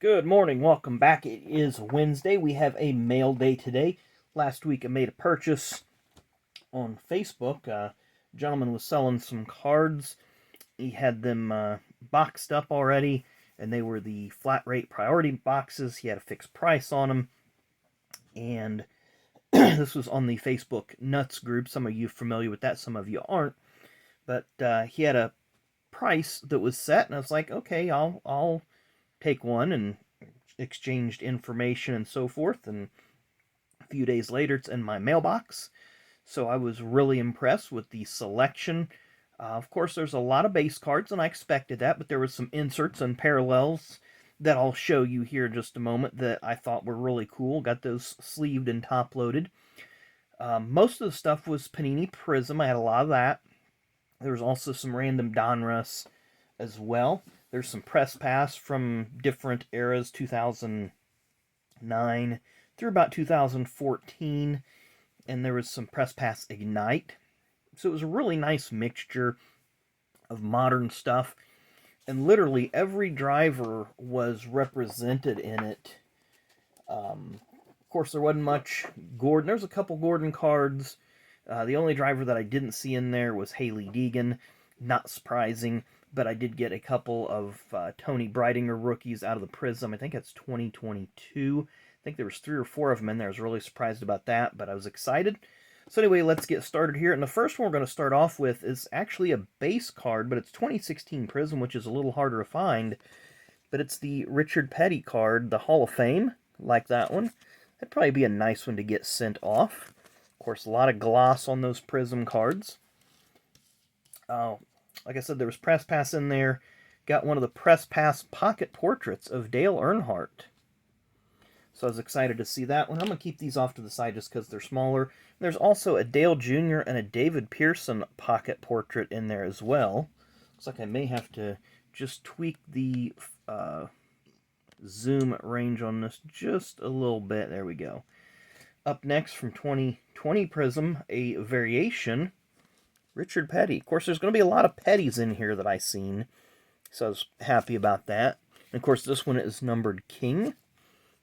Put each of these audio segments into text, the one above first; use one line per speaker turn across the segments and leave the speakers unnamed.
Good morning, welcome back. It is Wednesday. We have a mail day today. Last week I made a purchase on Facebook. A gentleman was selling some cards. He had them boxed up already, and they were the flat rate priority boxes. He had a fixed price on them, and this was on the Facebook Nuts group. Some of you are familiar with that, some of you aren't. But he had a price that was set, and I was like, okay, I'll take one, and exchanged information and so forth. And a few days later, it's in my mailbox. So I was really impressed with the selection. Of course, there's a lot of base cards, and I expected that, but there was some inserts and parallels that I'll show you here in just a moment that I thought were really cool. Got those sleeved and top loaded. Most of the stuff was Panini Prism. I had a lot of that. There was also some random Donruss as well. There's some press pass from different eras, 2009 through about 2014, and there was some press pass Ignite. So it was a really nice mixture of modern stuff, and literally every driver was represented in it. Of course, there wasn't much Gordon. There's a couple Gordon cards. The only driver that I didn't see in there was Haley Deegan. Not surprising, but I did get a couple of Tony Breidinger rookies out of the Prism. I think it's 2022. I think there was 3 or 4 of them in there. I was really surprised about that, but I was excited. So anyway, let's get started here. And the first one we're going to start off with is actually a base card, but it's 2016 Prism, which is a little harder to find. But it's the Richard Petty card, the Hall of Fame, like that one. That'd probably be a nice one to get sent off. Of course, a lot of gloss on those Prism cards. Like I said, there was press pass in there. Got one of the press pass pocket portraits of Dale Earnhardt. So I was excited to see that one. I'm going to keep these off to the side just because they're smaller. There's also a Dale Jr. and a David Pearson pocket portrait in there as well. Looks like I may have to just tweak the zoom range on this just a little bit. There we go. Up next from 2020 Prism, a variation, Richard Petty. Of course, there's going to be a lot of Petties in here that I've seen, so I was happy about that. And of course, this one is numbered King.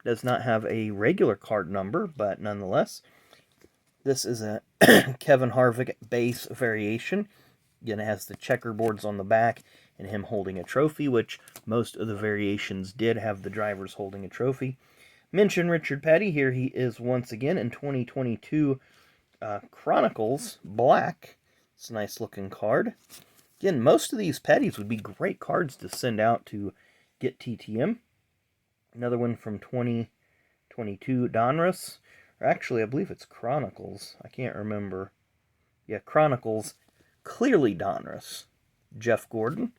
Does not have a regular card number, but nonetheless, this is a Kevin Harvick base variation. Again, it has the checkerboards on the back and him holding a trophy, which most of the variations did have the drivers holding a trophy. Mention Richard Petty. Here he is once again in 2022 Chronicles Black. It's a nice looking card. Again, most of these Petties would be great cards to send out to get TTM. Another one from 2022 Donruss. Or actually, I believe it's Chronicles. I can't remember. Yeah, Chronicles. Clearly Donruss. Jeff Gordon.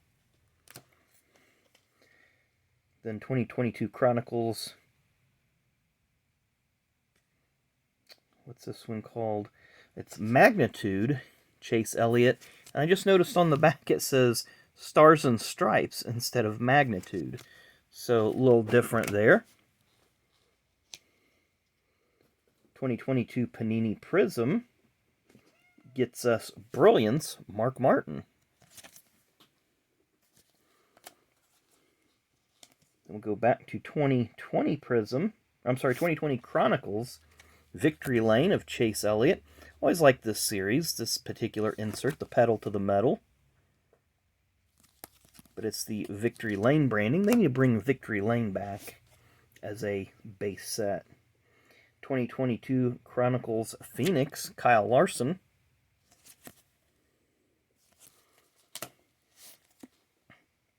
Then 2022 Chronicles. What's this one called? It's Magnitude. Chase Elliott. And I just noticed on the back it says Stars and Stripes instead of Magnitude. So a little different there. 2022 Panini Prism gets us Brilliance, Mark Martin. Then we'll go back to 2020 Prism. I'm sorry, 2020 Chronicles, Victory Lane of Chase Elliott. Always like this series, this particular insert, the pedal to the metal. But it's the Victory Lane branding. They need to bring Victory Lane back as a base set. 2022 Chronicles Phoenix, Kyle Larson.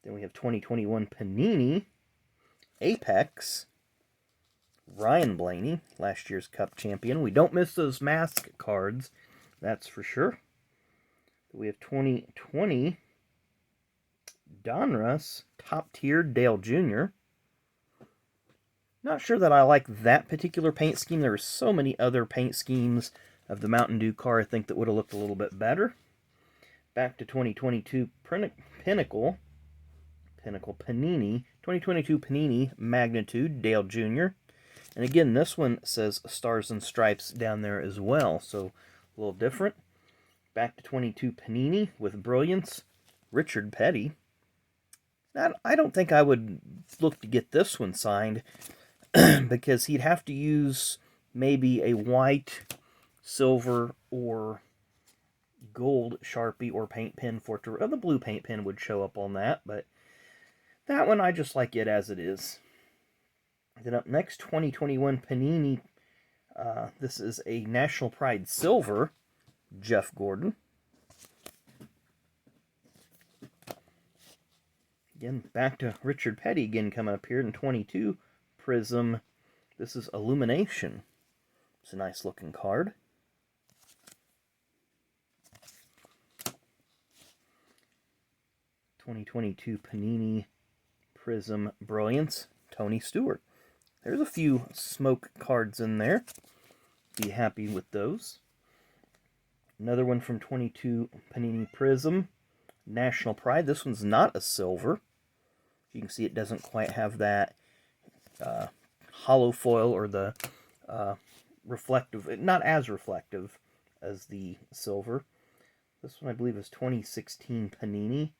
Then we have 2021 Panini Apex, Ryan Blaney, last year's Cup champion. We don't miss those mask cards, that's for sure. We have 2020 Donruss, top tier Dale Jr. Not sure that I like that particular paint scheme. There are so many other paint schemes of the Mountain Dew car I think that would have looked a little bit better. Back to 2022 Pinnacle Panini, 2022 Panini Magnitude Dale Jr. And again, this one says Stars and Stripes down there as well, so a little different. Back to 22 Panini with Brilliance, Richard Petty. Now, I don't think I would nice look to get this one signed because he'd have to use maybe a white, silver, or gold Sharpie or paint pen for it to... the blue paint pen would show up on that, but that one I just like it as it is. Then up next, 2021 Panini. This is a National Pride Silver, Jeff Gordon. Again, back to Richard Petty again coming up here in 22. Prism. This is Illumination. It's a nice looking card. '22 Panini Prism Brilliance, Tony Stewart. There's a few smoke cards in there. Be happy with those. Another one from 22 Panini Prism, National Pride. This one's not a silver. You can see it doesn't quite have that hollow foil or the reflective, not as reflective as the silver. This one I believe is 2016 Panini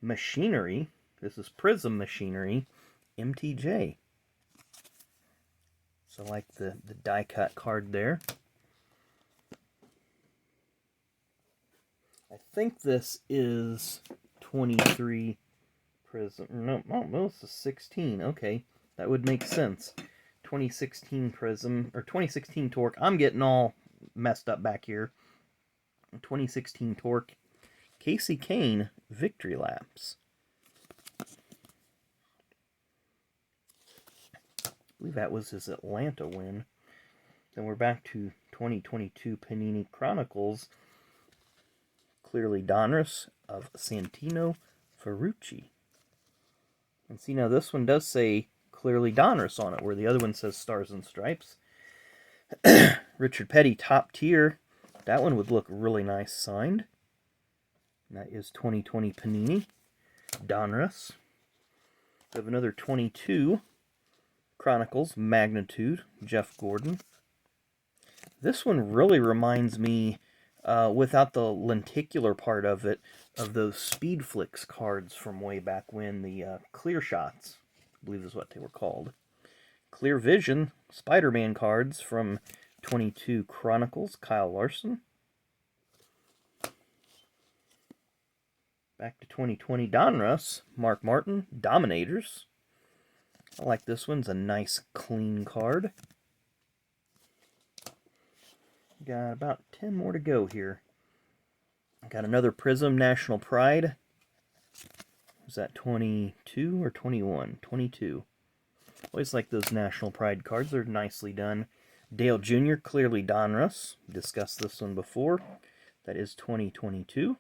Machinery. This is Prism Machinery, MTJ. So I like the die cut card there. I think this is 23 Prism. No, this is 16. Okay, that would make sense. 2016 Prism, or 2016 Torque. I'm getting all messed up back here. 2016 Torque. Casey Kane, Victory Laps. I believe that was his Atlanta win. Then we're back to 2022 Panini Chronicles. Clearly Donruss of Santino Ferrucci. And see, now this one does say Clearly Donruss on it, where the other one says Stars and Stripes. Richard Petty, Top Tier. That one would look really nice signed. And that is 2020 Panini Donruss. We have another 22 Chronicles Magnitude, Jeff Gordon. This one really reminds me, without the lenticular part of it, of those Speed Flicks cards from way back when, the Clear Shots, I believe is what they were called. Clear Vision, Spider-Man cards from 22 Chronicles, Kyle Larson. Back to 2020 Donruss, Mark Martin, Dominators. I like this one. It's a nice, clean card. Got about 10 more to go here. Got another Prism National Pride. Was that 22 or 21? 22. Always like those National Pride cards. They're nicely done. Dale Jr., Clearly Donruss. Discussed this one before. That is 2022.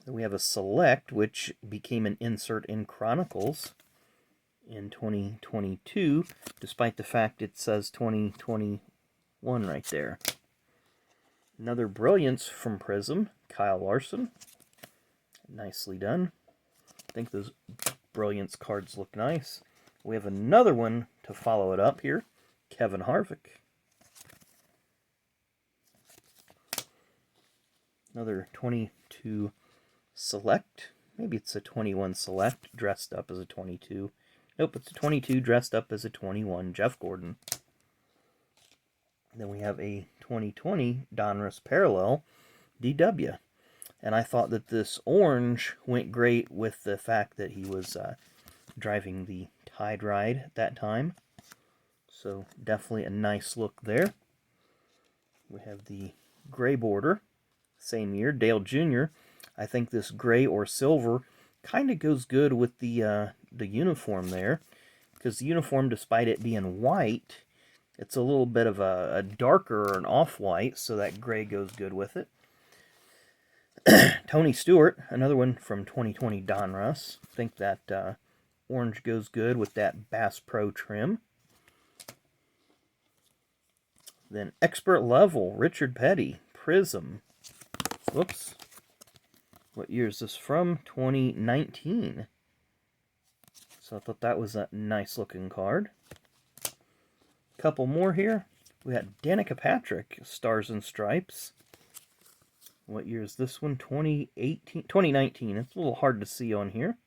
Then we have a Select, which became an insert in Chronicles in 2022, despite the fact it says 2021 right there. Another Brilliance from Prism, Kyle Larson. Nicely done. I think those Brilliance cards look nice. We have another one to follow it up here, Kevin Harvick. Another 22 Select. Maybe it's a 21 Select dressed up as a 22. Nope, it's a 22 dressed up as a 21. Jeff Gordon. Then we have a 2020 Donruss Parallel DW. And I thought that this orange went great with the fact that he was driving the Tide Ride at that time. So definitely a nice look there. We have the gray border. Same year, Dale Jr. I think this gray or silver kind of goes good with the uniform there, because the uniform, despite it being white, it's a little bit of a darker or an off-white, so that gray goes good with it. Tony Stewart, another one from 2020 Donruss. I think that orange goes good with that Bass Pro trim. Then Expert Level, Richard Petty, Prism. Whoops. What year is this from? 2019. So I thought that was a nice looking card. Couple more here. We got Danica Patrick, Stars and Stripes. What year is this one? 2018, 2019. It's a little hard to see on here.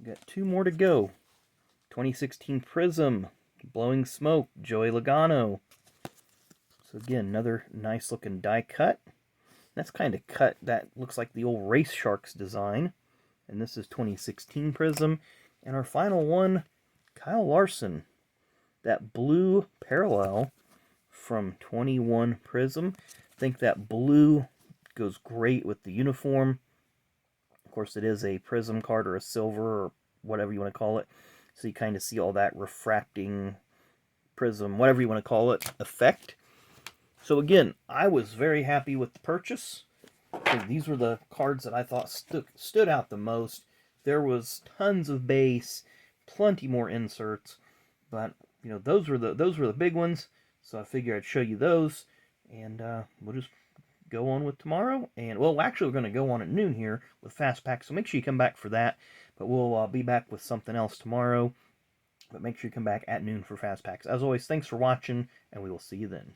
Got 2 more to go. 2016 Prism, Blowing Smoke, Joey Logano. So again, another nice looking die cut. That's kind of cut, that looks like the old Race Sharks design. And this is 2016 Prism. And our final one, Kyle Larson. That blue parallel from 21 Prism. I think that blue goes great with the uniform. Of course, it is a Prism card or a silver or whatever you want to call it. So you kind of see all that refracting prism, whatever you want to call it, effect. So again, I was very happy with the purchase. These were the cards that I thought stood out the most. There was tons of base, plenty more inserts, but you know those were the big ones. So I figured I'd show you those, and we'll just go on with tomorrow. And well, actually, we're going to go on at noon here with Fast Pack, so make sure you come back for that. But we'll be back with something else tomorrow. But make sure you come back at noon for Fast Packs. As always, thanks for watching, and we will see you then.